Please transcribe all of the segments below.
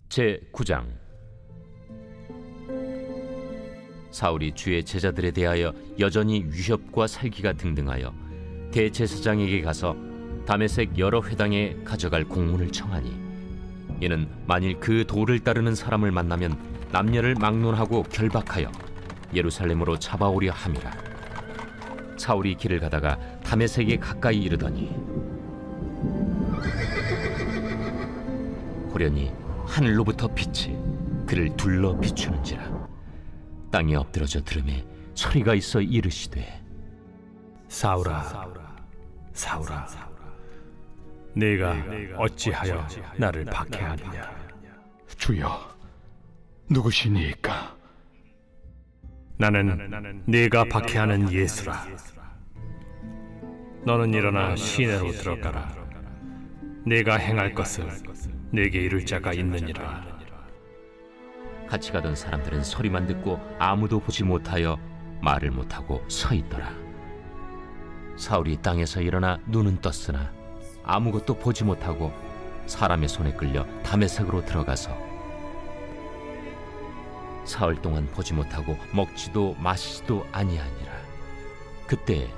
제9장. 사울이 주의 제자들에 대하여 여전히 위협과 살기가 등등하여 대제사장에게 가서 다메섹 여러 회당에 가져갈 공문을 청하니, 이는 만일 그 도를 따르는 사람을 만나면 남녀를 막론하고 결박하여 예루살렘으로 잡아오려 함이라. 사울이 길을 가다가 다메섹에 가까이 이르더니 호련히 하늘로부터 빛이 그를 둘러 비추는지라. 땅에 엎드러져 들음에 소리가 있어 이르시되, 사울아, 사울아, 네가 어찌하여 나를 박해하느냐? 주여, 누구시니까? 나는 네가 박해하는 예수라. 너는 일어나 시내로 들어가라. 네가 행할 것을 네게 이룰 자가 있느니라. 같이 가던 사람들은 소리만 듣고 아무도 보지 못하여 말을 못하고 서 있더라. 사울이 땅에서 일어나 눈은 떴으나 아무것도 보지 못하고 사람의 손에 끌려 다메섹으로 들어가서 사흘 동안 보지 못하고 먹지도 마시지도 아니하니라. 그때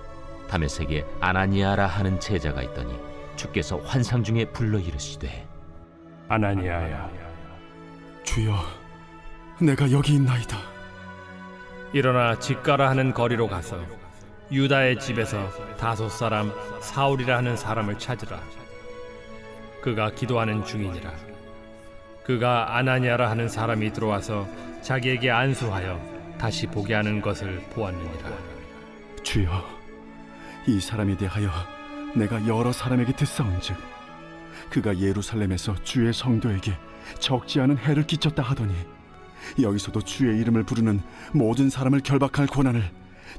다메섹에 아나니아라 하는 제자가 있더니 주께서 환상 중에 불러 이르시되, 아나니아야, 주여, 내가 여기 있나이다. 일어나 집가라 하는 거리로 가서 유다의 집에서 다섯 사람 사울이라 하는 사람을 찾으라. 그가 기도하는 중이니라. 그가 아나니아라 하는 사람이 들어와서 자기에게 안수하여 다시 보게 하는 것을 보았느니라. 주여, 이 사람에 대하여 내가 여러 사람에게 듣사온즉 그가 예루살렘에서 주의 성도에게 적지 않은 해를 끼쳤다 하더니 여기서도 주의 이름을 부르는 모든 사람을 결박할 권한을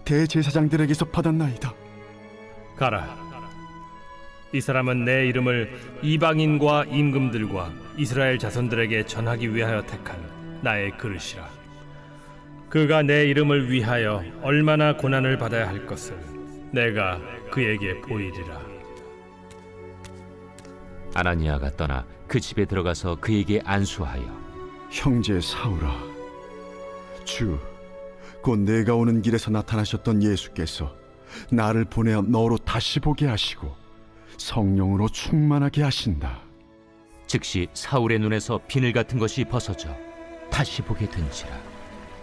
대제사장들에게서 받았나이다. 가라. 이 사람은 내 이름을 이방인과 임금들과 이스라엘 자손들에게 전하기 위하여 택한 나의 그릇이라. 그가 내 이름을 위하여 얼마나 고난을 받아야 할 것을 내가 그에게 보이리라. 아나니아가 떠나 그 집에 들어가서 그에게 안수하여, 형제 사울아, 곧 내가 오는 길에서 나타나셨던 예수께서 나를 보내어 너로 다시 보게 하시고 성령으로 충만하게 하신다. 즉시 사울의 눈에서 비늘 같은 것이 벗어져 다시 보게 된지라.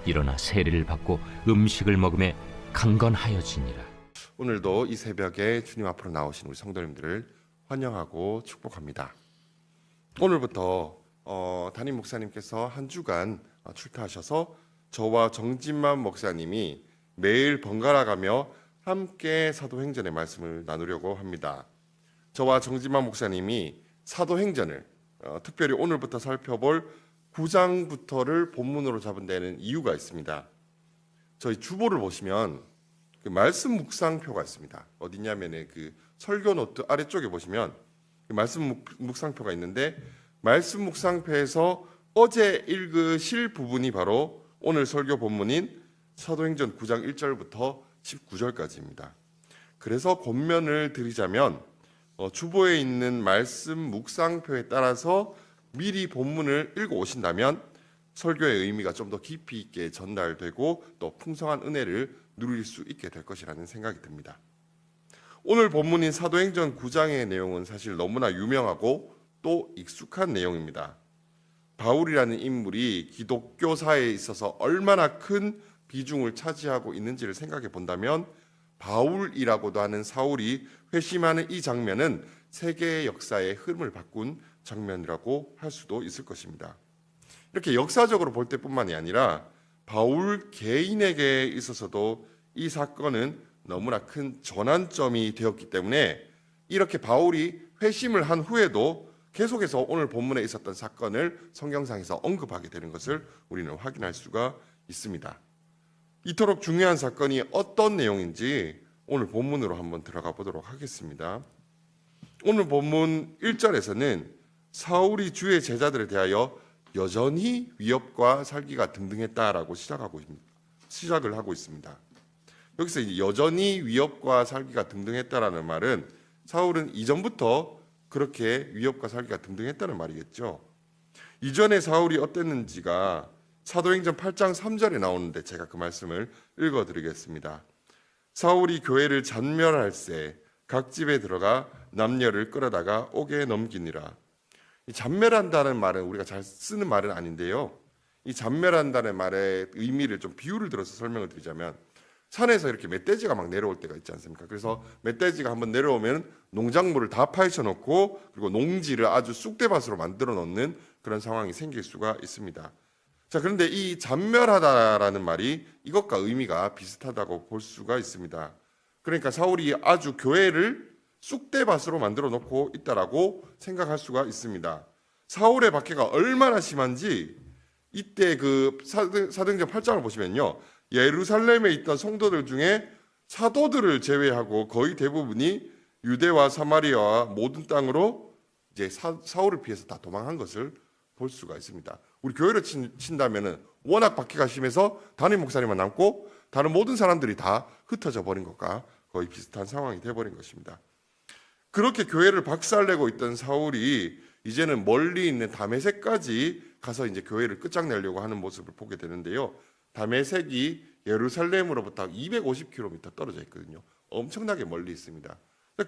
일어나 세례를 받고 음식을 먹음에 강건하여지니라. 오늘도 이 새벽에 주님 앞으로 나오신 우리 성도님들을 환영하고 축복합니다. 오늘부터 담임 목사님께서 한 주간 출타하셔서 저와 정진만 목사님이 매일 번갈아 가며 함께 사도행전의 말씀을 나누려고 합니다. 저와 정진만 목사님이 사도행전을 특별히 오늘부터 살펴볼 9장부터를 본문으로 잡은 데는 이유가 있습니다. 저희 주보를 보시면 그 말씀 묵상표가 있습니다. 어디냐면은 그 설교 노트 아래쪽에 보시면 그 말씀 묵상표가 있는데, 말씀 묵상표에서 어제 읽으실 부분이 바로 오늘 설교 본문인 사도행전 9장 1절부터 19절까지입니다. 그래서 권면을 드리자면 주보에 있는 말씀 묵상표에 따라서 미리 본문을 읽어 오신다면 설교의 의미가 좀 더 깊이 있게 전달되고 또 풍성한 은혜를 누릴 수 있게 될 것이라는 생각이 듭니다. 오늘 본문인 사도행전 9장의 내용은 사실 너무나 유명하고 또 익숙한 내용입니다. 바울이라는 인물이 기독교사에 있어서 얼마나 큰 비중을 차지하고 있는지를 생각해 본다면 바울이라고도 하는 사울이 회심하는 이 장면은 세계의 역사의 흐름을 바꾼 장면이라고 할 수도 있을 것입니다. 이렇게 역사적으로 볼 때뿐만이 아니라 바울 개인에게 있어서도 이 사건은 너무나 큰 전환점이 되었기 때문에 이렇게 바울이 회심을 한 후에도 계속해서 오늘 본문에 있었던 사건을 성경상에서 언급하게 되는 것을 우리는 확인할 수가 있습니다. 이토록 중요한 사건이 어떤 내용인지 오늘 본문으로 한번 들어가 보도록 하겠습니다. 오늘 본문 1절에서는 사울이 주의 제자들에 대하여 여전히 위협과 살기가 등등했다라고 시작을 하고 있습니다. 여기서 이제 여전히 위협과 살기가 등등했다라는 말은 사울은 이전부터 그렇게 위협과 살기가 등등했다는 말이겠죠. 이전에 사울이 어땠는지가 사도행전 8장 3절에 나오는데 제가 그 말씀을 읽어드리겠습니다. 사울이 교회를 잔멸할세 각 집에 들어가 남녀를 끌어다가 옥에 넘기니라. 이 잔멸한다는 말은 우리가 잘 쓰는 말은 아닌데요. 이 잔멸한다는 말의 의미를 좀 비유를 들어서 설명을 드리자면, 산에서 이렇게 멧돼지가 막 내려올 때가 있지 않습니까? 그래서 멧돼지가 한번 내려오면 농작물을 다 파헤쳐 놓고 그리고 농지를 아주 쑥대밭으로 만들어 놓는 그런 상황이 생길 수가 있습니다. 자, 그런데 이 잔멸하다라는 말이 이것과 의미가 비슷하다고 볼 수가 있습니다. 그러니까 사울이 아주 교회를 쑥대밭으로 만들어 놓고 있다라고 생각할 수가 있습니다. 사울의 박해가 얼마나 심한지 이때 그 사도행전 8장을 보시면요, 예루살렘에 있던 성도들 중에 사도들을 제외하고 거의 대부분이 유대와 사마리아와 모든 땅으로 이제 사울을 피해서 다 도망한 것을 볼 수가 있습니다. 우리 교회를 친다면은 워낙 박해가 심해서 담임 목사님만 남고 다른 모든 사람들이 다 흩어져 버린 것과 거의 비슷한 상황이 돼버린 것입니다. 그렇게 교회를 박살내고 있던 사울이 이제는 멀리 있는 다메섹까지 가서 이제 교회를 끝장내려고 하는 모습을 보게 되는데요. 다메섹이 예루살렘으로부터 250km 떨어져 있거든요. 엄청나게 멀리 있습니다.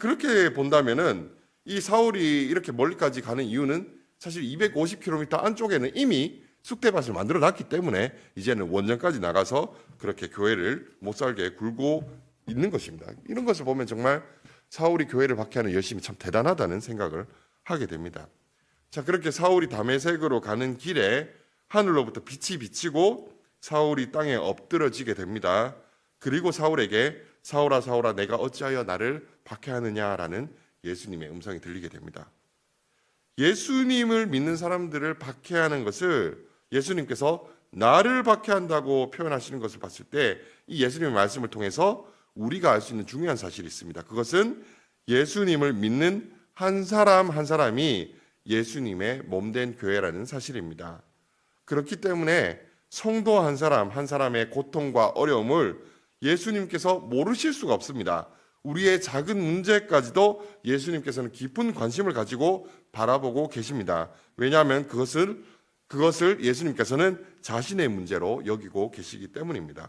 그렇게 본다면은 이 사울이 이렇게 멀리까지 가는 이유는 사실 250km 안쪽에는 이미 쑥대밭을 만들어 놨기 때문에 이제는 원전까지 나가서 그렇게 교회를 못 살게 굴고 있는 것입니다. 이런 것을 보면 정말 사울이 교회를 박해하는 열심이 참 대단하다는 생각을 하게 됩니다. 자, 그렇게 사울이 다메섹으로 가는 길에 하늘로부터 빛이 비치고 사울이 땅에 엎드러지게 됩니다. 그리고 사울에게 사울아 사울아 내가 어찌하여 나를 박해하느냐라는 예수님의 음성이 들리게 됩니다. 예수님을 믿는 사람들을 박해하는 것을 예수님께서 나를 박해한다고 표현하시는 것을 봤을 때 이 예수님의 말씀을 통해서 우리가 알 수 있는 중요한 사실이 있습니다. 그것은 예수님을 믿는 한 사람 한 사람이 예수님의 몸된 교회라는 사실입니다. 그렇기 때문에 성도 한 사람 한 사람의 고통과 어려움을 예수님께서 모르실 수가 없습니다. 우리의 작은 문제까지도 예수님께서는 깊은 관심을 가지고 바라보고 계십니다. 왜냐하면 그것을 예수님께서는 자신의 문제로 여기고 계시기 때문입니다.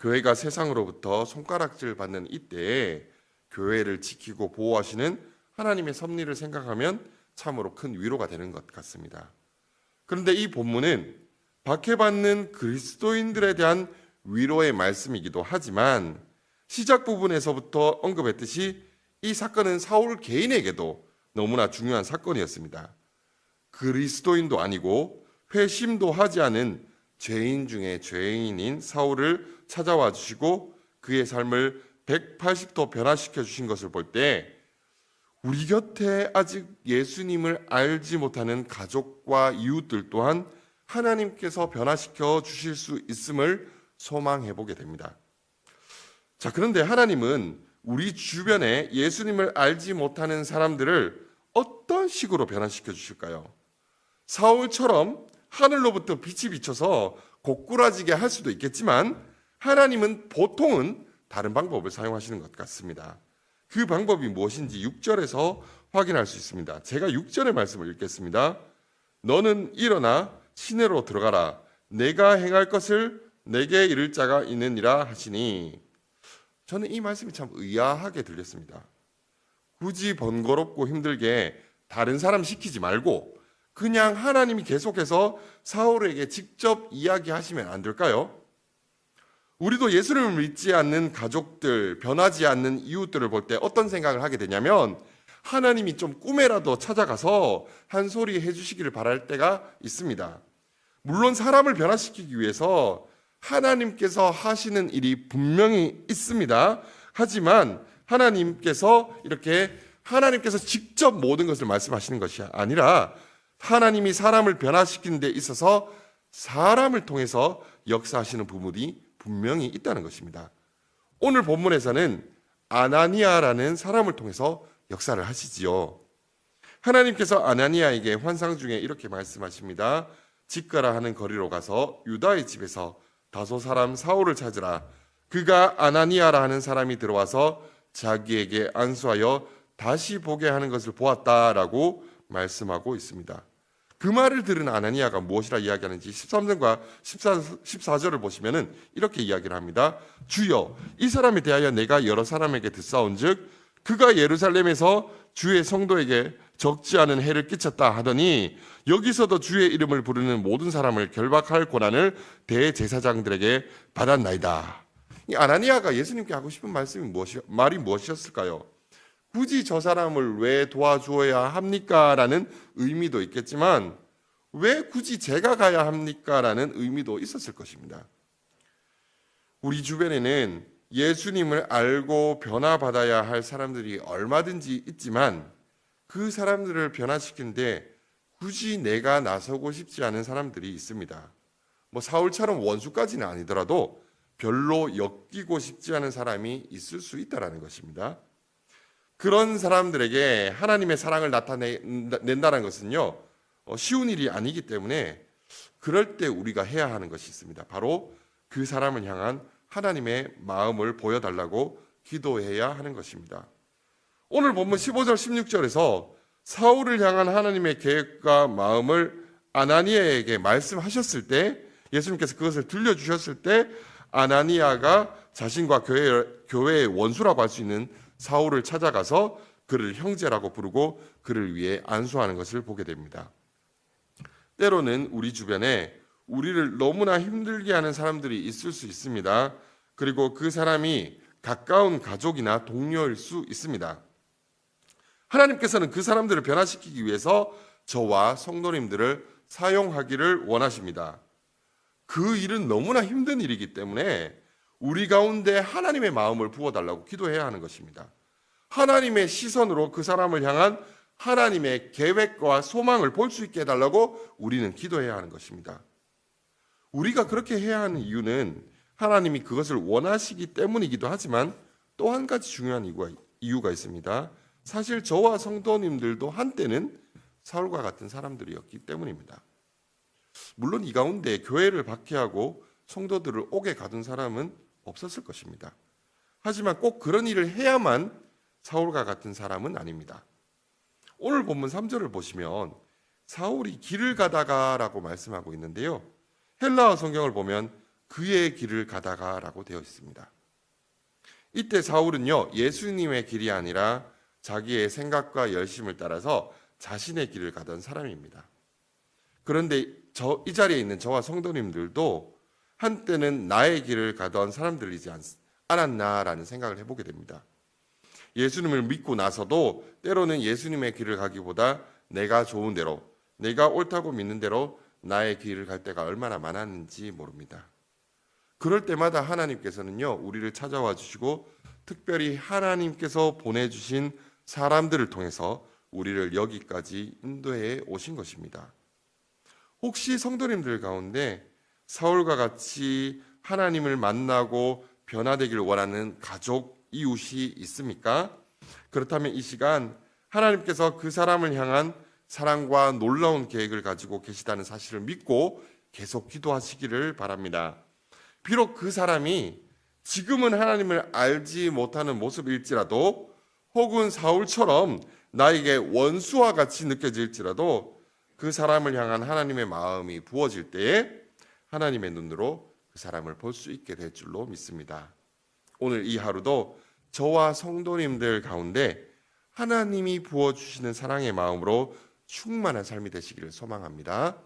교회가 세상으로부터 손가락질 받는 이때에 교회를 지키고 보호하시는 하나님의 섭리를 생각하면 참으로 큰 위로가 되는 것 같습니다. 그런데 이 본문은 박해받는 그리스도인들에 대한 위로의 말씀이기도 하지만 시작 부분에서부터 언급했듯이 이 사건은 사울 개인에게도 너무나 중요한 사건이었습니다. 그리스도인도 아니고 회심도 하지 않은 죄인 중에 죄인인 사울을 찾아와 주시고 그의 삶을 180도 변화시켜 주신 것을 볼 때 우리 곁에 아직 예수님을 알지 못하는 가족과 이웃들 또한 하나님께서 변화시켜 주실 수 있음을 소망해 보게 됩니다. 자, 그런데 하나님은 우리 주변에 예수님을 알지 못하는 사람들을 어떤 식으로 변화시켜 주실까요? 사울처럼 하늘로부터 빛이 비쳐서 고꾸라지게 할 수도 있겠지만 하나님은 보통은 다른 방법을 사용하시는 것 같습니다. 그 방법이 무엇인지 6절에서 확인할 수 있습니다. 제가 6절의 말씀을 읽겠습니다. 너는 일어나 시내로 들어가라. 내가 행할 것을 내게 이를 자가 있느니라 하시니. 저는 이 말씀이 참 의아하게 들렸습니다. 굳이 번거롭고 힘들게 다른 사람 시키지 말고 그냥 하나님이 계속해서 사울에게 직접 이야기하시면 안 될까요? 우리도 예수님을 믿지 않는 가족들, 변하지 않는 이웃들을 볼 때 어떤 생각을 하게 되냐면 하나님이 좀 꿈에라도 찾아가서 한 소리 해주시기를 바랄 때가 있습니다. 물론 사람을 변화시키기 위해서 하나님께서 하시는 일이 분명히 있습니다. 하지만 하나님께서 직접 모든 것을 말씀하시는 것이 아니라 하나님이 사람을 변화시키는 데 있어서 사람을 통해서 역사하시는 부분이 분명히 있다는 것입니다. 오늘 본문에서는 아나니아라는 사람을 통해서 역사를 하시지요. 하나님께서 아나니아에게 환상 중에 이렇게 말씀하십니다. 집가라 하는 거리로 가서 유다의 집에서 다소 사람 사울을 찾으라. 그가 아나니아라 하는 사람이 들어와서 자기에게 안수하여 다시 보게 하는 것을 보았다라고 말씀하고 있습니다. 그 말을 들은 아나니아가 무엇이라 이야기하는지 13절과 14절을 보시면은 이렇게 이야기를 합니다. 주여, 이 사람에 대하여 내가 여러 사람에게 듣사온즉 그가 예루살렘에서 주의 성도에게 적지 않은 해를 끼쳤다 하더니 여기서도 주의 이름을 부르는 모든 사람을 결박할 권한을 대제사장들에게 받았나이다. 이 아나니아가 예수님께 하고 싶은 말이 무엇이었을까요? 굳이 저 사람을 왜 도와주어야 합니까? 라는 의미도 있겠지만 왜 굳이 제가 가야 합니까? 라는 의미도 있었을 것입니다. 우리 주변에는 예수님을 알고 변화받아야 할 사람들이 얼마든지 있지만 그 사람들을 변화시키는데 굳이 내가 나서고 싶지 않은 사람들이 있습니다. 뭐 사울처럼 원수까지는 아니더라도 별로 엮이고 싶지 않은 사람이 있을 수 있다는 것입니다. 그런 사람들에게 하나님의 사랑을 나타낸다는 것은요, 쉬운 일이 아니기 때문에 그럴 때 우리가 해야 하는 것이 있습니다. 바로 그 사람을 향한 하나님의 마음을 보여달라고 기도해야 하는 것입니다. 오늘 본문 15절 16절에서 사울을 향한 하나님의 계획과 마음을 아나니아에게 말씀하셨을 때, 예수님께서 그것을 들려주셨을 때 아나니아가 자신과 교회의 원수라고 할 수 있는 사울을 찾아가서 그를 형제라고 부르고 그를 위해 안수하는 것을 보게 됩니다. 때로는 우리 주변에 우리를 너무나 힘들게 하는 사람들이 있을 수 있습니다. 그리고 그 사람이 가까운 가족이나 동료일 수 있습니다. 하나님께서는 그 사람들을 변화시키기 위해서 저와 성도님들을 사용하기를 원하십니다. 그 일은 너무나 힘든 일이기 때문에 우리 가운데 하나님의 마음을 부어달라고 기도해야 하는 것입니다. 하나님의 시선으로 그 사람을 향한 하나님의 계획과 소망을 볼 수 있게 해달라고 우리는 기도해야 하는 것입니다. 우리가 그렇게 해야 하는 이유는 하나님이 그것을 원하시기 때문이기도 하지만 또 한 가지 중요한 이유가 있습니다. 사실 저와 성도님들도 한때는 사울과 같은 사람들이었기 때문입니다. 물론 이 가운데 교회를 박해하고 성도들을 옥에 가둔 사람은 없었을 것입니다. 하지만 꼭 그런 일을 해야만 사울과 같은 사람은 아닙니다. 오늘 본문 3절을 보시면 사울이 길을 가다가라고 말씀하고 있는데요. 헬라어 성경을 보면 그의 길을 가다가라고 되어 있습니다. 이때 사울은요, 예수님의 길이 아니라 자기의 생각과 열심을 따라서 자신의 길을 가던 사람입니다. 그런데 이 자리에 있는 저와 성도님들도 한때는 나의 길을 가던 사람들이지 않았나라는 생각을 해보게 됩니다. 예수님을 믿고 나서도 때로는 예수님의 길을 가기보다 내가 좋은 대로, 내가 옳다고 믿는 대로 나의 길을 갈 때가 얼마나 많았는지 모릅니다. 그럴 때마다 하나님께서는요, 우리를 찾아와 주시고 특별히 하나님께서 보내주신 사람들을 통해서 우리를 여기까지 인도해 오신 것입니다. 혹시 성도님들 가운데 사울과 같이 하나님을 만나고 변화되기를 원하는 가족, 이웃이 있습니까? 그렇다면 이 시간 하나님께서 그 사람을 향한 사랑과 놀라운 계획을 가지고 계시다는 사실을 믿고 계속 기도하시기를 바랍니다. 비록 그 사람이 지금은 하나님을 알지 못하는 모습일지라도 혹은 사울처럼 나에게 원수와 같이 느껴질지라도 그 사람을 향한 하나님의 마음이 부어질 때에 하나님의 눈으로 그 사람을 볼 수 있게 될 줄로 믿습니다. 오늘 이 하루도 저와 성도님들 가운데 하나님이 부어주시는 사랑의 마음으로 충만한 삶이 되시기를 소망합니다.